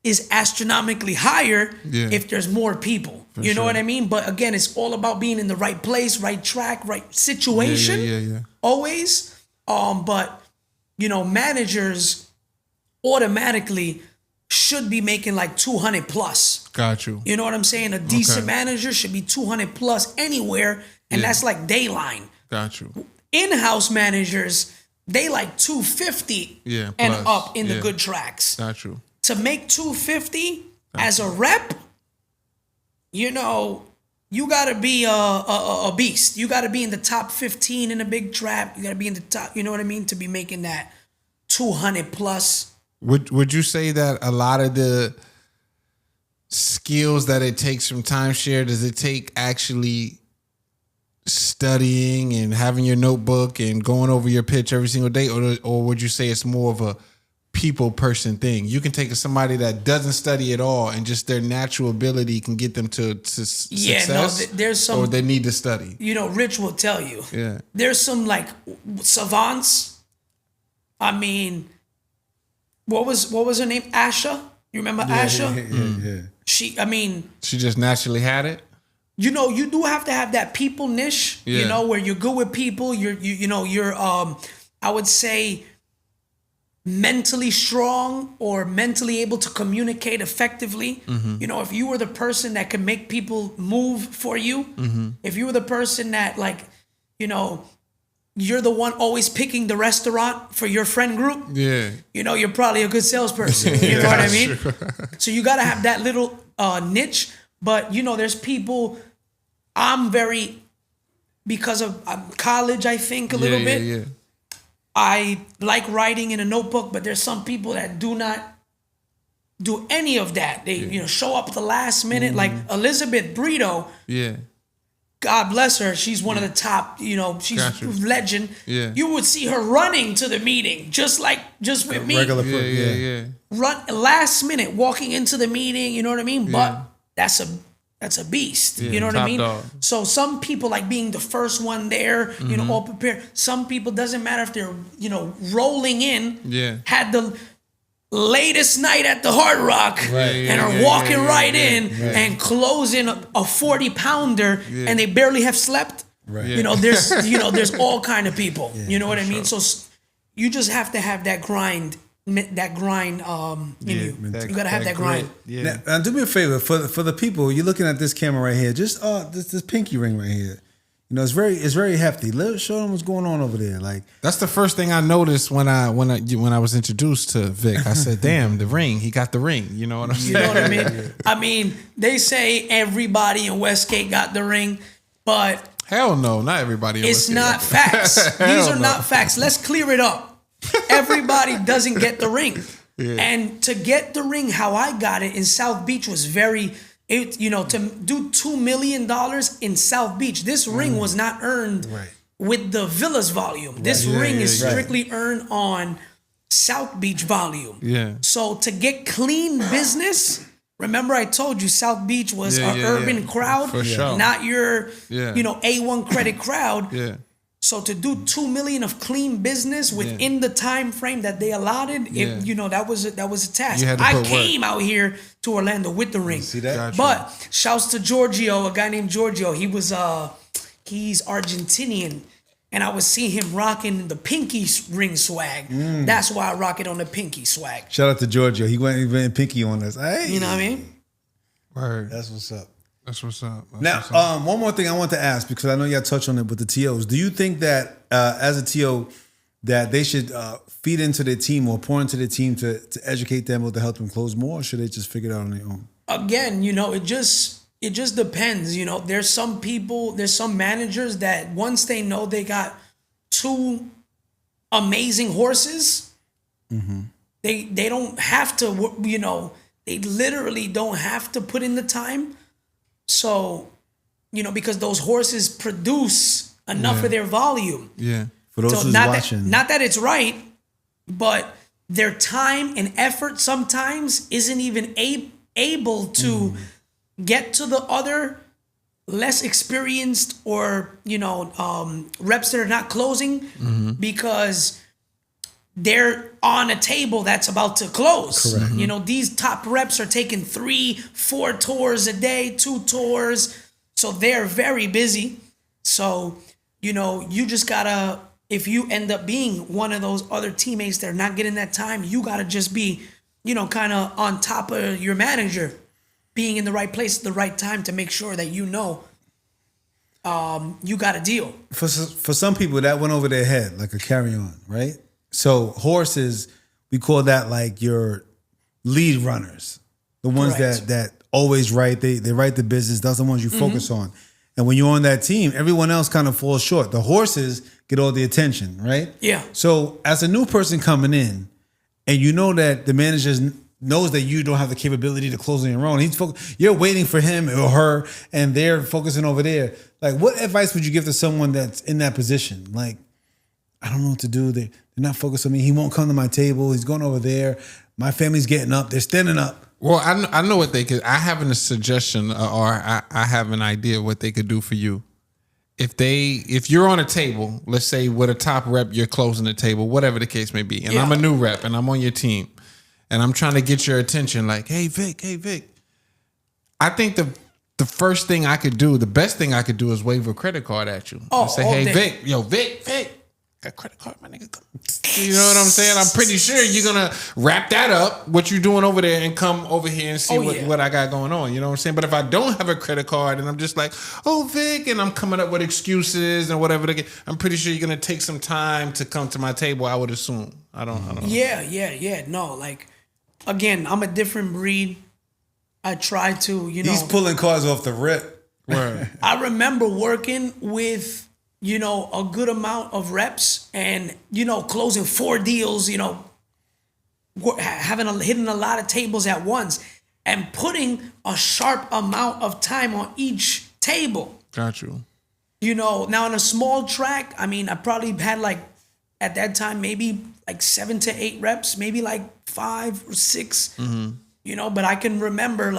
is astronomically higher if there's more people. You know what I mean? But again, it's all about being in the right place, right track, right situation. Yeah. Always. But you know, managers automatically should be making like 200 plus. Got you. You know what I'm saying? A decent manager should be 200 plus anywhere, and that's like dayline. Got you. In-house managers, they like 250 and plus. up in the good tracks. Got you. To make 250 as a rep, you know, you gotta be a beast. You gotta be in the top 15 in a big trap. You gotta be in the top, you know what I mean, to be making that 200 plus. Would you say that a lot of the skills that it takes from timeshare, does it take actually studying and having your notebook and going over your pitch every single day, or would you say it's more of a people person thing? You can take somebody that doesn't study at all and just their natural ability can get them to success. There's some, or they need to study. You know, Rich will tell you. Yeah. There's some like savants. I mean, what was her name? Asha. You remember Asha? Yeah. She just naturally had it. You know, you do have to have that people niche. Yeah. You know, where you're good with people. You're I would say mentally strong or mentally able to communicate effectively. You know, if you were the person that could make people move for you, if you were the person that, like, you know, you're the one always picking the restaurant for your friend group. Yeah. You know, you're probably a good salesperson. You know what I mean? So you got to have that little niche. But, you know, there's people, because of college, I think, a little bit. Yeah. I like writing in a notebook, but there's some people that do not do any of that. They, you know, show up at the last minute. Like Elizabeth Brito. Yeah. God bless her. She's one of the top, you know, she's a legend. Yeah. You would see her running to the meeting, just with me. Regular Run last minute, walking into the meeting, you know what I mean? But that's a beast. You know what I mean? Dog. So some people like being the first one there, you know, all prepared. Some people, doesn't matter if they're, you know, rolling in, had the latest night at the Hard Rock and are walking in and closing a 40-pounder and they barely have slept. You know, there's all kind of people. You know what I mean? So you just have to have that grind in you. You gotta have that grind. Yeah. Now, do me a favor for the people. You're looking at this camera right here. Just this pinky ring right here. You know, it's very hefty. Show them what's going on over there. Like That's the first thing I noticed when I was introduced to Vic. I said, "Damn, the ring! He got the ring." You know what I'm saying? You know what I mean? I mean, they say everybody in Westgate got the ring, but Hell no, not everybody. it's not facts. These are not facts. Let's clear it up. Everybody doesn't get the ring. Yeah. And to get the ring, how I got it in South Beach was to do $2 million in South Beach, this ring was not earned with the Villas volume. This ring is strictly earned on South Beach volume. Yeah. So to get clean business, remember I told you South Beach was an urban crowd, For sure. not your A1 credit crowd. Yeah. So to do $2 million of clean business within the time frame that they allotted, that was a task. You had to I put came out here to Orlando with the ring. see that? Gotcha. But shouts to Giorgio, a guy named Giorgio. He's Argentinian, and I was seeing him rocking the pinky ring swag. That's why I rock it on the pinky swag. shout out to Giorgio. He went pinky on us. Hey, You know what I mean? Word. That's what's up. That's what's up. Now, one more thing I want to ask, because I know y'all touched on it with the TOs. Do you think that as a TO that they should feed into their team or pour into their team to educate them or to help them close more, or should they just figure it out on their own? Again, it just depends. There's some managers that once they know they got two amazing horses, they don't have to, they literally don't have to put in the time. So, because those horses produce enough of their volume. Yeah. For those who's watching. Not that it's right, but their time and effort sometimes isn't even able to get to the other less experienced or, reps that are not closing because they're on a table that's about to close. Correct. These top reps are taking 3-4 tours a day, 2 tours. So they're very busy. So, you just gotta, if you end up being one of those other teammates that are not getting that time, you gotta just be, kind of on top of your manager, being in the right place at the right time to make sure that you got a deal. For some people, that went over their head like a carry-on, right? So horses, we call that like your lead runners, the ones Correct. that always write. They write the business. That's the ones you focus on. And when you're on that team, everyone else kind of falls short. The horses get all the attention, right? Yeah. So as a new person coming in, and you know that the manager knows that you don't have the capability to close on your own, you're waiting for him or her, and they're focusing over there. Like, what advice would you give to someone that's in that position? Like, I don't know what to do. They're not focused on me. He won't come to my table. He's going over there. My family's getting up. They're standing up. Well, I know what they could. I have a suggestion, or I have an idea of what they could do for you. If you're on a table, let's say with a top rep, you're closing the table, whatever the case may be, and I'm a new rep and I'm on your team, and I'm trying to get your attention, like, hey Vic. I think the first thing I could do, the best thing I could do, is wave a credit card at you. Oh, and say, all hey day. Vic, got a credit card, my nigga. You know what I'm saying? I'm pretty sure you're gonna wrap that up, what you're doing over there, and come over here and see what I got going on. You know what I'm saying? But if I don't have a credit card and I'm just like, oh Vic, and I'm coming up with excuses and whatever, I'm pretty sure you're gonna take some time to come to my table, I would assume. I don't know. Yeah. No, like, again, I'm a different breed. I try to, He's pulling cards off the rip. Right. I remember working with, a good amount of reps and, closing 4 deals, hitting a lot of tables at once and putting a sharp amount of time on each table. Got you. Now in a small track, I mean, I probably had at that time, maybe 7 to 8 reps, maybe 5 or 6, but I can remember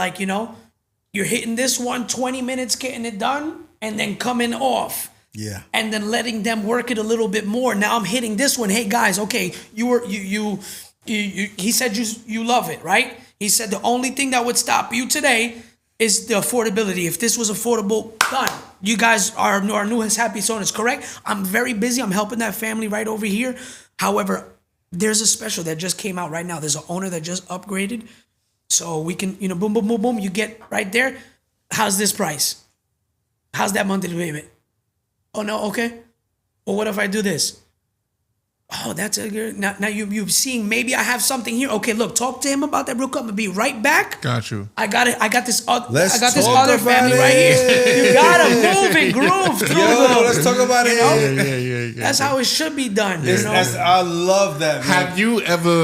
you're hitting this one, 20 minutes getting it done and then coming off. Yeah. And then letting them work it a little bit more. Now I'm hitting this one. Hey guys, okay, you he said you love it, right? He said the only thing that would stop you today is the affordability. If this was affordable, done. You guys are new as happy, so it's correct. I'm very busy. I'm helping that family right over here. However, there's a special that just came out right now. There's an owner that just upgraded. So we can, boom, boom, boom, boom. You get right there. How's this price? How's that monthly payment? Oh, no, okay. Well, what if I do this? Oh, that's a good. Now you're seeing maybe I have something here. Okay, look, talk to him about that real quick. I'm gonna be right back. Got you. I got it. I got this. I got Let's this talk other about family it. right here. You gotta move and groove through them. Let's talk about it. Yeah. That's how it should be done. I love that, man.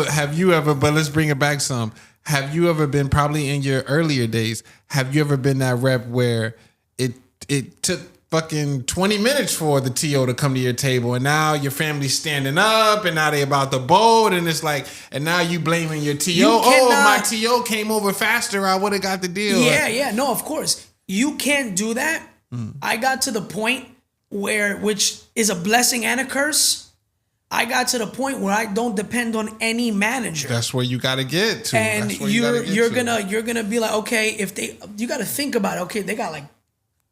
Have you ever, but let's bring it back some. Have you ever been, probably in your earlier days, have you ever been that rep where it took fucking 20 minutes for the TO to come to your table, and now your family's standing up, and now they about to bolt, and it's like, and now you blaming your TO. Oh, my TO came over faster, I would have got the deal. Yeah. No, of course. You can't do that. I got to the point which is a blessing and a curse. I got to the point where I don't depend on any manager. That's where you got to get to. And you're gonna be like, okay, you got to think about it. Okay, they got like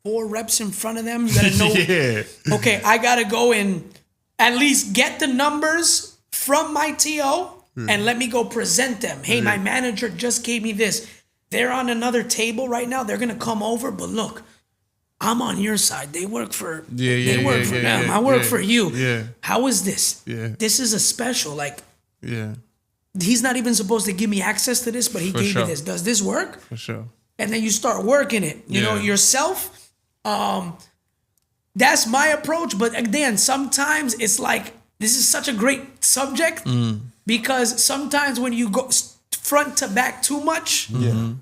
4 reps in front of them. You got to know. Yeah. Okay, I got to go and at least get the numbers from my TO and let me go present them. Hey, my manager just gave me this. They're on another table right now. They're gonna come over, but look, I'm on your side. They work for them. I work for you. Yeah. How is this? Yeah. This is a special. Like, Yeah. he's not even supposed to give me access to this, but he gave me this. Does this work? For sure. And then you start working it. You know, yourself. That's my approach. But again, sometimes it's like, this is such a great subject because sometimes when you go front to back too much,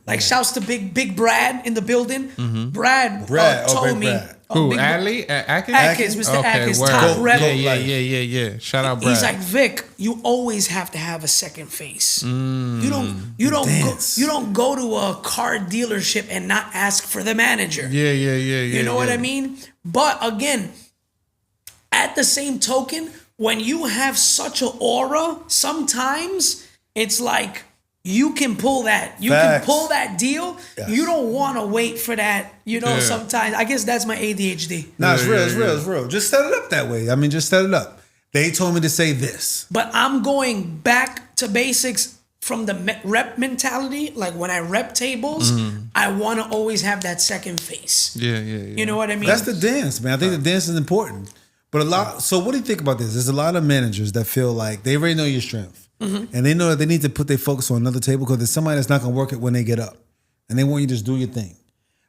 like shouts to big Brad in the building. Brad told me. Brad. Who, Big Adley? Atkins, Mr. Atkins, word. top rep. Yeah. Shout out Brad. He's like, Vic, you always have to have a second face. You don't go to a car dealership and not ask for the manager. Yeah. You know what I mean? But again, at the same token, when you have such an aura, sometimes it's like you can pull that. You can pull that deal. Yes. You don't want to wait for that. Sometimes I guess that's my ADHD. No, it's real. Just set it up that way. I mean, just set it up. They told me to say this. But I'm going back to basics from the rep mentality. Like when I rep tables, I want to always have that second face. Yeah. You know what I mean? That's the dance, man. I think the dance is important. But so what do you think about this? There's a lot of managers that feel like they already know your strength. And they know that they need to put their focus on another table because there's somebody that's not going to work it when they get up. And they want you to just do your thing.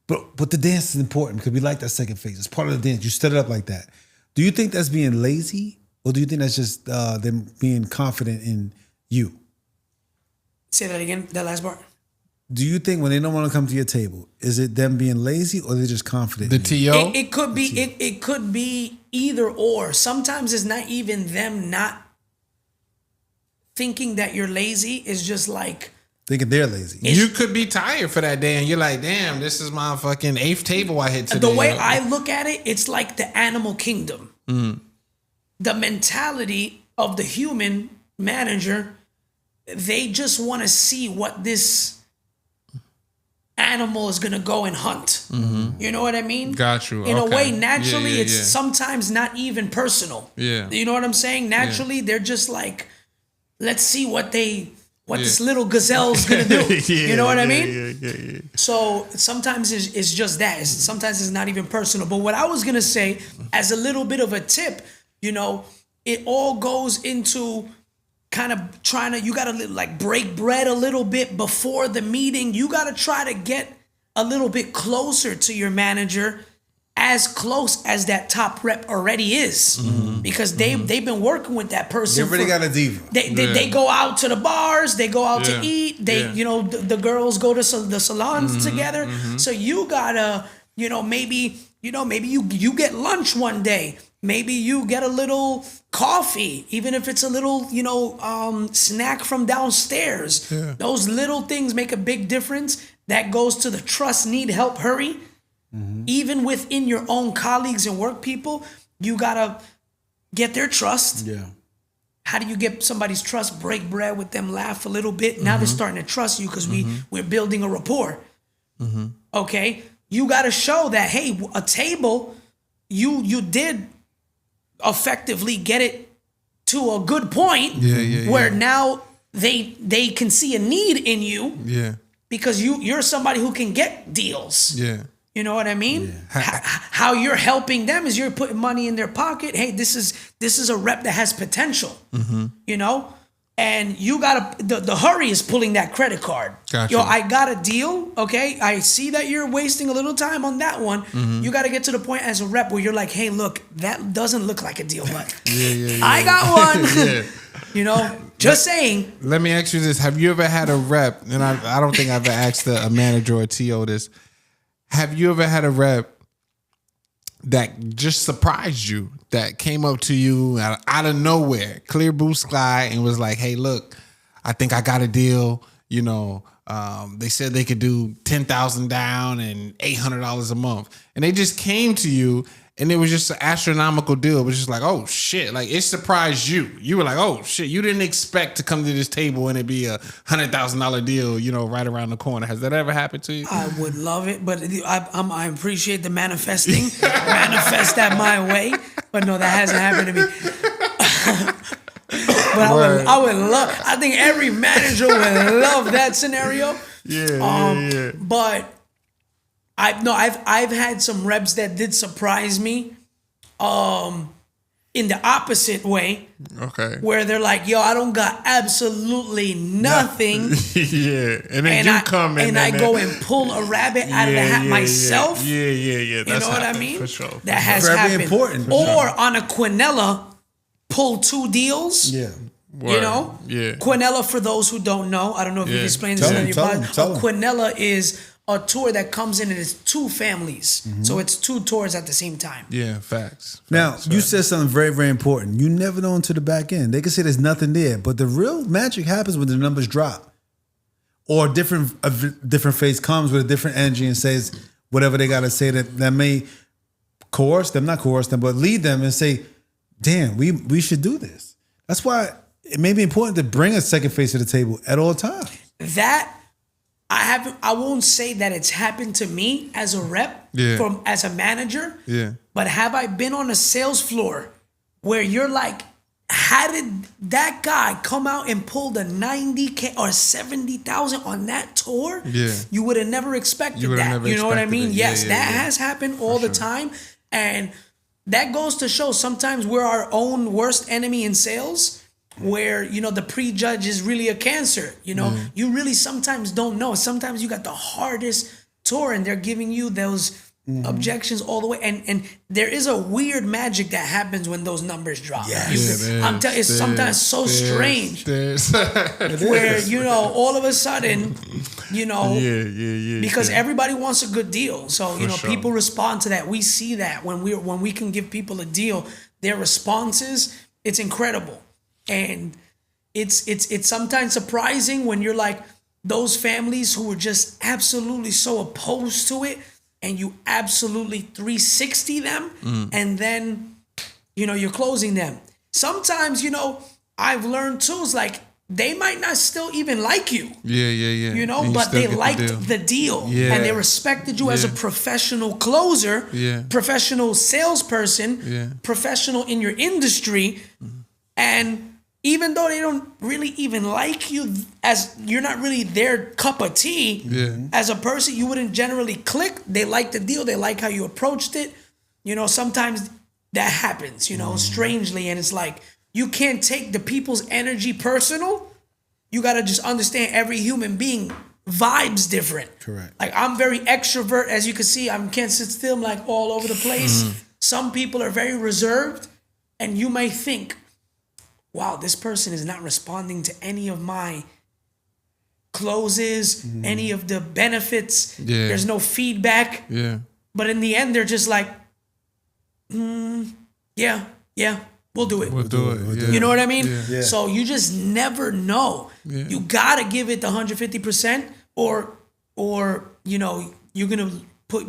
But the dance is important because we like that second phase. It's part of the dance. You set it up like that. Do you think that's being lazy? Or do you think that's just them being confident in you? Say that again, that last part. Do you think when they don't want to come to your table, is it them being lazy or they're just confident? The TO? It could be it could be either or. Sometimes it's not even them not thinking that you're lazy. It's just like thinking they're lazy. You could be tired for that day and you're like, damn, this is my fucking 8th table I hit today. The way I look at it, it's like the animal kingdom. The mentality of the human manager, they just want to see what this animal is going to go and hunt. You know what I mean? Got you. In a way, naturally, it's sometimes not even personal. Yeah. You know what I'm saying? Naturally, they're just like, let's see what this little gazelle's gonna do. You know what I mean? Yeah. So sometimes it's just that. Sometimes it's not even personal. But what I was gonna say, as a little bit of a tip, it all goes into kind of you gotta like break bread a little bit before the meeting. You gotta try to get a little bit closer to your manager, as close as that top rep already is, because they've been working with that person. They already got a diva. They go out to the bars, they go out to eat. The girls go to the salons together. So you gotta, maybe you get lunch one day. Maybe you get a little coffee, even if it's a little, snack from downstairs. Yeah. Those little things make a big difference. That goes to the trust, need, help, hurry. Even within your own colleagues and work people, you gotta get their trust. Yeah. How do you get somebody's trust? Break bread with them, laugh a little bit. Now they're starting to trust you because we're building a rapport. Okay, you gotta show that, hey, a table, you did effectively get it to a good point where now they can see a need in you because you're somebody who can get deals. Yeah. You know what I mean? How you're helping them is you're putting money in their pocket. Hey, this is a rep that has potential. You know, and you gotta the hurry is pulling that credit card. Gotcha. Yo, I got a deal. Okay, I see that you're wasting a little time on that one. You got to get to the point as a rep where you're like, hey, look, that doesn't look like a deal, but I got one. You know, just saying. Let me ask you this: have you ever had a rep? And I don't think I've ever asked a manager or a TO this. Have you ever had a rep that just surprised you, that came up to you out of nowhere, clear blue sky, and was like, hey, look, I think I got a deal. You know, they said they could do $10,000 down and $800 a month. And they just came to you and it was just an astronomical deal. It was just like, oh shit. Like it surprised you. You were like, oh shit. You didn't expect to come to this table and it be a $100,000 deal, you know, right around the corner. Has that ever happened to you? I would love it, but I appreciate the manifesting. Manifest that my way. But no, that hasn't happened to me. But I would love, I think every manager would love that scenario. But I've had some reps that did surprise me in the opposite way. Okay. Where they're like, yo, I don't got absolutely nothing. And then I go and pull a rabbit out of the hat myself. Yeah. You know what I mean? For sure. That has very happened. Important. Or on a Quinella, pull 2 deals. Yeah. You know? Yeah. Quinella, for those who don't know, I don't know if you've explained this in your podcast. Quinella is a tour that comes in and it's 2 families. So it's 2 tours at the same time. Yeah, facts. Now, you said something very, very important. You never know until the back end. They can say there's nothing there, but the real magic happens when the numbers drop. Or a different face comes with a different energy and says whatever they got to say that may coerce them, not coerce them, but lead them and say, damn, we should do this. That's why it may be important to bring a second face to the table at all times. That I won't say that it's happened to me as a rep, as a manager. Yeah. But have I been on a sales floor where you're like, how did that guy come out and pull the $90K or $70,000 on that tour? Yeah. You would have never expected that. You know what I mean? Yes, that has happened all the time. And that goes to show sometimes we're our own worst enemy in sales. Where, you know, the prejudge is really a cancer. You know, you really sometimes don't know. Sometimes you got the hardest tour and they're giving you those objections all the way. And there is a weird magic that happens when those numbers drop. Yes. I'm telling you, it's sometimes so strange. Where, you know, all of a sudden, you know, because everybody wants a good deal. So, you know, people respond to that. We see that when we can give people a deal, their responses, it's incredible. And it's sometimes surprising when you're like those families who were just absolutely so opposed to it and you absolutely 360 them and then, you know, you're closing them. Sometimes, you know, I've learned too, it's like they might not still even like you. Yeah. You know, but they liked the deal. And they respected you as a professional closer, professional salesperson, professional in your industry. And even though they don't really even like you, as you're not really their cup of tea, as a person, you wouldn't generally click. They like the deal. They like how you approached it. You know, sometimes that happens, you know, strangely. And it's like, you can't take the people's energy personal. You got to just understand every human being vibes different. Correct. Like I'm very extrovert. As you can see, I can't sit still. I'm like all over the place. Some people are very reserved and you may think, wow, this person is not responding to any of my closes, any of the benefits. There's no feedback. But in the end, they're just like, we'll do it. You know what I mean? So you just never know. You gotta give it the 150%, or you know, you're gonna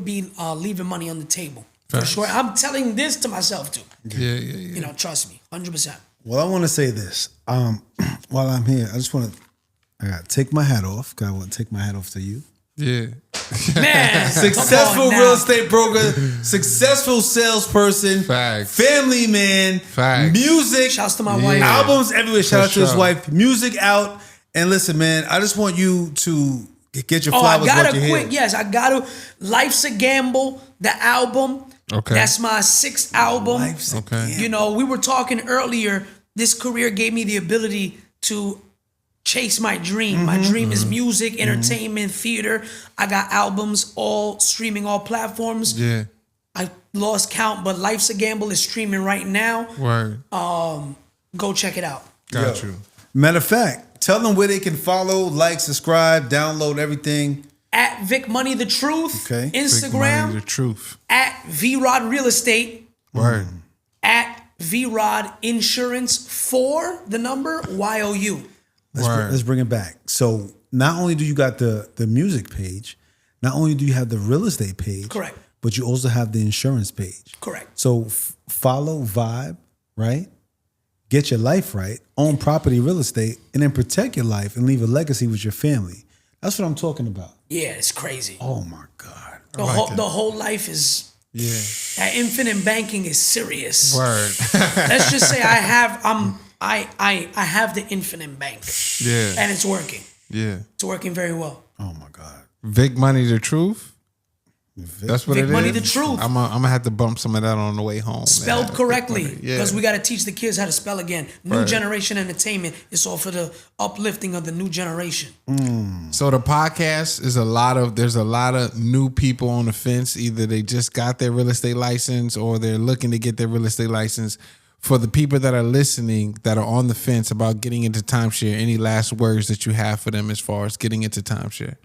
be leaving money on the table. For sure. I'm telling this to myself too. You know, trust me, 100%. Well, I want to say this. While I'm here, I gotta take my hat off. 'Cause I want to take my hat off to you. Yeah. Man, Successful real estate broker, successful salesperson, Facts. family man, Facts. music, Shouts to my wife. albums everywhere. Shout out to his sure. wife. Music out. And listen, man, I just want you to get your Oh, flowers. I gotta what you quit. hear. Yes, I gotta. Life's a Gamble, the album. Okay. That's my 6th album. Life's a Okay. gamble. You know, we were talking earlier. This career gave me the ability to chase my dream. My dream is music, entertainment, theater. I got albums all streaming, all platforms. Yeah. I lost count, but Life's a Gamble is streaming right now. Word. Go check it out. Got Yo. you. Matter of fact, tell them where they can follow, like, subscribe, download everything. At Vic Money the Truth, Okay. Vic Money Instagram, the Truth. at V-Rod Real Estate, Word. at V-Rod Insurance for the number YOU. Let's bring it back. So not only do you got the music page, not only do you have the real estate page, Correct. but you also have the insurance page. Correct. So follow Vibe, right? Get your life right, own property, real estate, and then protect your life and leave a legacy with your family. That's what I'm talking about. Yeah, it's crazy. Oh my God. The whole life is, Yeah. that infinite banking is serious. Word. Let's just say I have the infinite bank. Yeah. And it's working. Yeah. It's working very well. Oh my God. Vic Money the Truth. That's what Vic it is. Money the Truth. I'm gonna have to bump some of that on the way home. Spelled man. correctly. Vic Money. Yeah. Because we got to teach the kids how to spell again. New Right. generation entertainment is all for the uplifting of the new generation. So the podcast is there's a lot of new people on the fence. Either they just got their real estate license or they're looking to get their real estate license. For the people that are listening that are on the fence about getting into timeshare, any last words that you have for them as far as getting into timeshare?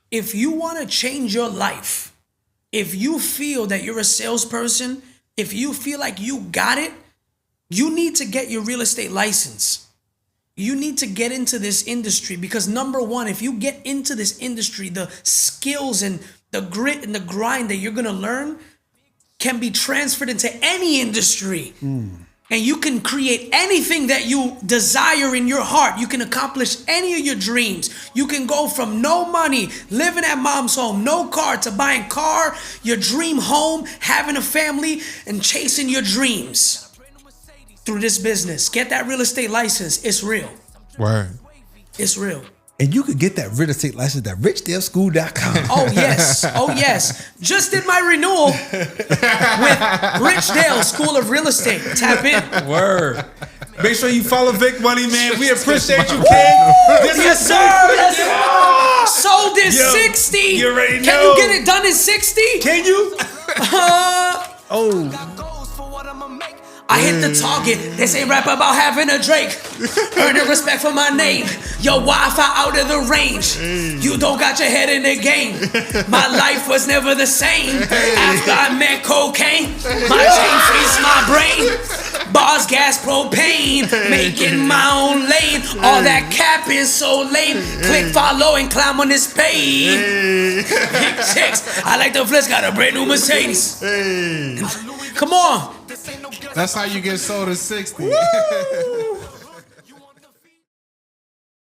If you want to change your life, if you feel that you're a salesperson, if you feel like you got it, you need to get your real estate license. You need to get into this industry because number one, if you get into this industry, the skills and the grit and the grind that you're going to learn can be transferred into any industry. And you can create anything that you desire in your heart. You can accomplish any of your dreams. You can go from no money, living at mom's home, no car, to buying car, your dream home, having a family, and chasing your dreams through this business. Get that real estate license. It's real. Word. It's real. And you could get that real estate license at richdaleschool.com. Oh, yes. Oh, yes. Just did my renewal with Richdale School of Real Estate. Tap in. Word. Make sure you follow Vic Money, man. We appreciate you, King. This Yes, is sir. Let's go. Sold in Yo, 60. you already Can know. you get it done in 60? Can you? Oh. I hit the target. This ain't rap about having a Drake. Earning respect for my name. Your Wi-Fi out of the range. You don't got your head in the game. My life was never the same. After I met cocaine, my chain frees my brain. Bars, gas, propane. Making my own lane. All that cap is so lame. Click follow and climb on this page. Big chicks. I like the flex. Got a brand new Mercedes. Come on. That's how you get sold at 60.